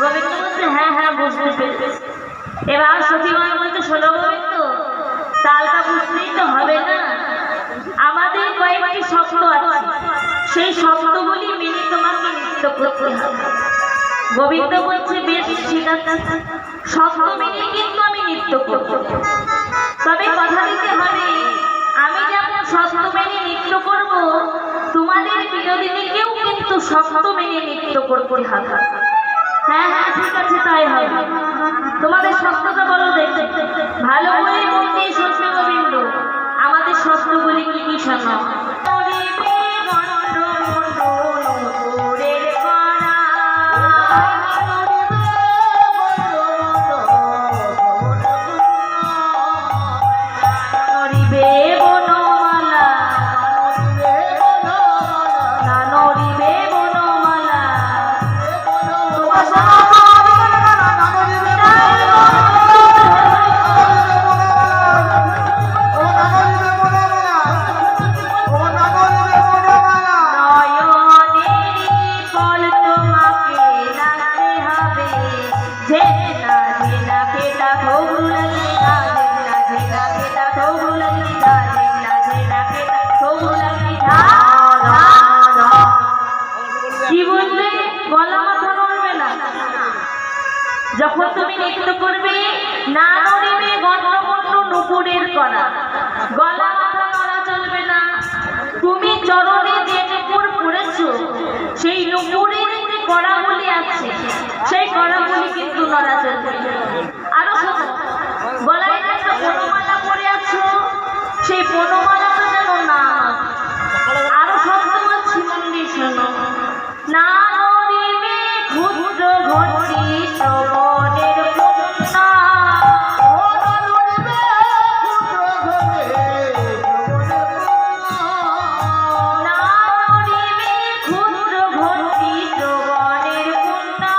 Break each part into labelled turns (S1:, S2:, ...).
S1: গোবিন্দ বলছে হ্যাঁ হ্যাঁ বুঝতে পেরেছি। এবার সতীমা বলতে শোনো গোবিন্দ, তালটা বুঝতেই তো হবে না, আমাদের কয়েকটি শব্দ আছে, সেই শব্দগুলি মেনে তোমাকে নৃত্য করতে হবে। গোবিন্দ বলছে বেশ ঠিক আছে, শব্দ মেনে কিন্তু আমি নৃত্য করব, তবে কথা দিতে হবে আমি যেমন শব্দ মেনে নৃত্য করব, তোমাদের বিনোদিনীকেও কিন্তু শব্দ মেনে নৃত্য করতে হবে। হ্যাঁ হ্যাঁ ঠিক আছে তাই হবে, তোমাদের শব্দটা বলো দেখতে, ভালো করে মন দিয়ে শুনবে গোবিন্দ, আমাদের শব্দগুলি কি কি শোনো। যখন তুমি নৃত্য করবে না নড়িবে গণ্যগণ্য নুপুরের করা, গলা মাথা নড়া চলবে না, তুমি চরণে যে নুপুর পড়েছো সেই নুপুরের যে কড়াগুলি আছে সেই কড়াগুলি কিন্তু নড়া চলবে। আরো শোনো, গলায় একটা বনমালা পরে আছো সেই বনমালাটা যেন না, আরো শব্দ বলছি মন দিয়ে শোনো, না নড়িবে ক্ষুদ্র ঘটি শ্রবণের কন্যা, না নড়িবে ক্ষুদ্র ঘটি শ্রবণের কন্যা,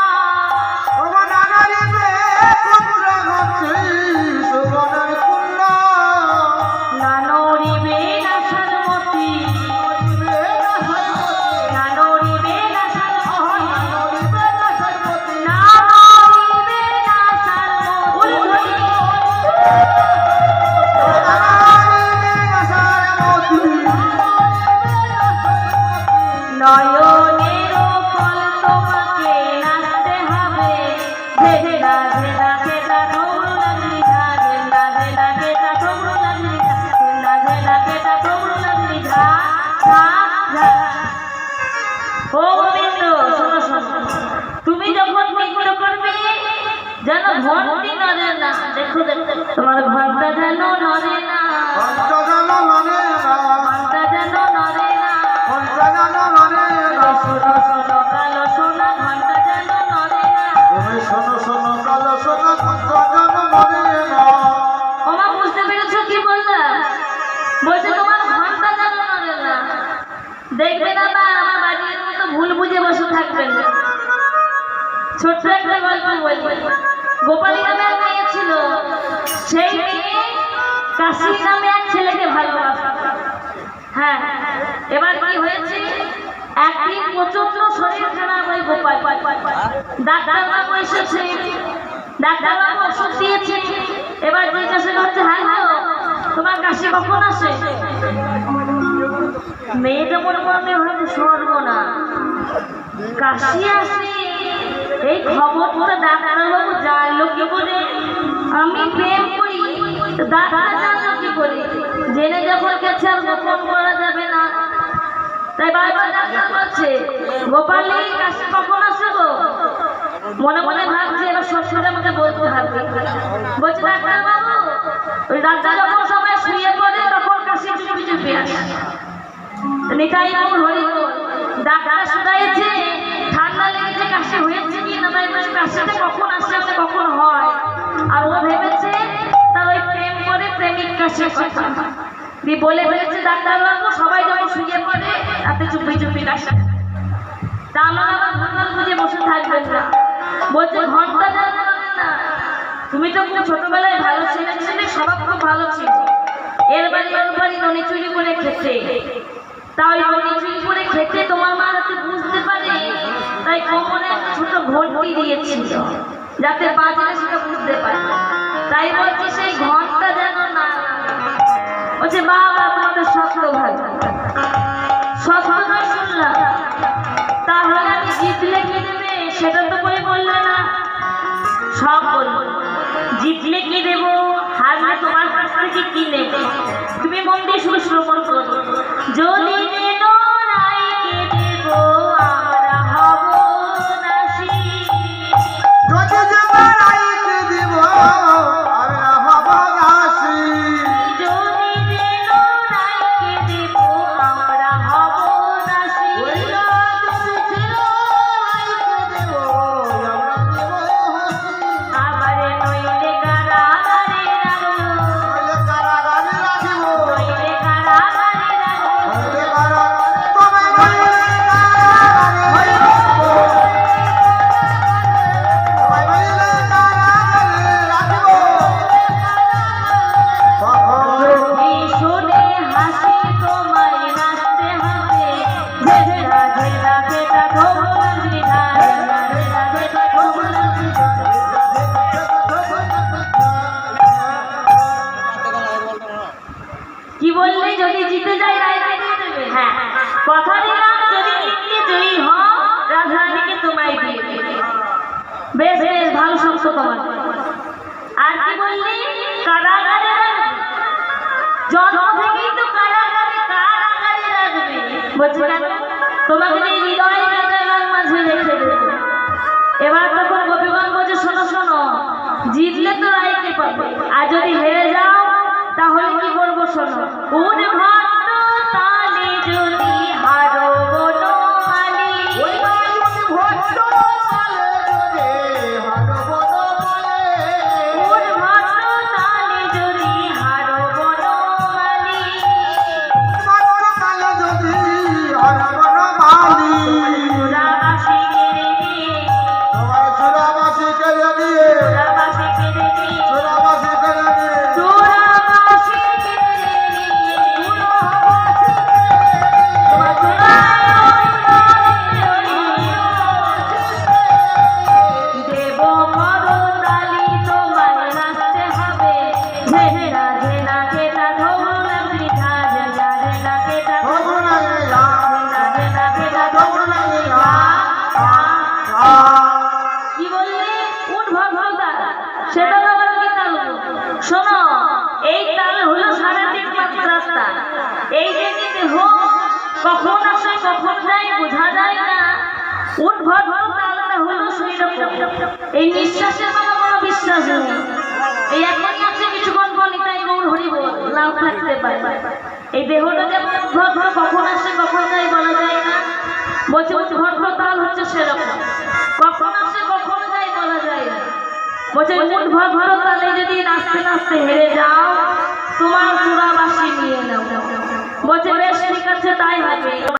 S1: না নড়িবে না সারমতি, না নড়িবে না সারমতি, না নড়িবে না সারমতি, নয়নের ফল তোমাকে নাচতে হবে, ঘেরা ঘেরা ঘেরা ঠোকরু লাগলি ঘা, ঘেরা ঘেরা ঘেরা ঠোকরু লাগলি ঘা, ঘেরা ঘেরা ঘেরা ঠোকরু লাগলি ঘা ঘা ঘা। ও গোবিন্দ শোনো শোনো, তুমি যখন নৃত্য করবে যেন ঘন্টি নড়ে না, দেখো দেখো তোমার ঘন্টা যেন নড়ে না, ঘন্টা যেন নড়ে না, শোনো শোনো কালো সোনা ঘন্টা যেন নড়ে না, ওমা বুঝতে পেরেছো কি বললাম? বলছে তোমার ঘন্টা যেন নড়ে না, দেখবে না বা আমার বাড়ির মতো ভুল বুঝে বসে থাকবেন না। ছোট্ট একটা গল্প বলবো, গোপালী নামে এক মেয়ে ছিল, সেই মেয়ে কাশি নামে এক ছেলেকে ভালোবাসত। হ্যাঁ এবার কি হয়েছে, একদিন প্রচন্ড শরীর খারাপ হয় গোপাল, ডাক্তারবাবু এসেছে, ডাক্তারবাবু ওষুধ দিয়েছে, এবার জিজ্ঞাসা করছে হাই গো তোমার কাশি কখন আসে, মেয়েটা মনে মনে হয়তো সর্বনা কাশি আসে, এই খবরটা ডাক্তারবাবু জানলো কি করে, আমি প্রেম করি ডাক্তার জানলো কি করে, জেনে যখন গেছে আর গোপন করা যাবে না, তাই বারবার ডাক্তার বলছে গোপাল এই কাশি কখন আসে গো, মনে মনে ভাবছে এবার শ্বশুর আমাকে বলতে হবে, বলছে ডাক্তারবাবু ওই ডাক্তার যখন সবাই শুয়ে পড়ে তখন কাশি চুপি চুপি আসে, নিতাই বাবুর হরি ডাক্তার শুধাইছে ঠান্ডা লেগেছে কাশি হয়েছে কি না, তাই বলছে কাশিটা কখন আসে কখন হয়, আর ও ভেবেছে তার ওই প্রেম করে প্রেমিক কাশি কথা দিয়ে বলে ফেলেছে ডাক্তারবাবু সবাই যখন শুয়ে পড়ে রাতে চুপি চুপি কাশি, তা আমরা আবার ভুলভাল বুঝে বসে থাকবেন না, বলছে ঘন্টা জানা না, তুমি তো খুব ছোটবেলায় ভালো ছেলে ছিলে, স্বভাব খুব ভালো ছিল, এর বাড়ি ননি চুরি করে খেতে, তাই বড়ি চুরি করে খেতে তোমার মা যাতে বুঝতে পারে, তাই কোমরে একটা ছোট ঘন্টি দিয়েছিল যাতে বাজারে সেটা বুঝতে পারে। তাই বলছি সেই ঘন্টা যেন না বলছে বাবা তোমাদের শক্ত ভালো শক্ত নয় শুনলাম, তাহলে আমি জিতলে কি দেবে সেটা তো বই বললে না। সব বলবো, জিতলে কি দেবো, হারলে তোমার কাছ থেকে কি নেব, তুমি মন দিয়ে শুধু শ্রবণ করো। যদি কি বললে যদি জিতে যাই রায়কে দিয়ে দেবে? হ্যাঁ কথা দিলাম, যদি জিতলে জয়ী হও রাজধানীকে তোমায় দিয়ে দেবে। বেশ বেশ ভালো শব্দ তোমার। আর কি বললি কারাগারে রাখবে, জন্ম থেকেই তো কারাগারে রাখবে। বলছি কেন তোমাকে এই হৃদয় কারাগার মাঝে রেখে দেবে। এবার তখন গোপীগণ বলছে শোনো শোনো, জিতলে তো রায়কে পাবে, আর যদি হেরে যাও তাহলে কি করবো শোনো। কোন ভক্ত তালে যদি হারো বনমালী, কোন ভক্ত তালে যদি হারো বনমালী, চোরাবাসী কেড়ে নিয়ে শোনো, এই তাল হলো সারাদিন রাস্তা, এই যে হোক কখন আসে কখন যায় বোঝা যায় না। উঠ ভর তালটা হলো সেই রকম, এই নিঃশ্বাসের কোনো কোনো বিশ্বাস নেই। এই এখনই আছে কিছুক্ষণ পর নিতাই গৌর হরিব লাভ থাকতে পারে। এই দেহটা যেমন ভর ভর কখন আসে কখন যায় বলা যায় না। বলছে ভর ভর তাল হচ্ছে সেরকম, কখন আসে কখন যায় বলা যায় না। বলছে উঠ ভর ভর তালে যদি নাচতে নাচতে হেরে যাও তোমার চোরাবাসী নিয়ে নাও। বলছে বেশ ঠিক আছে তাই হবে।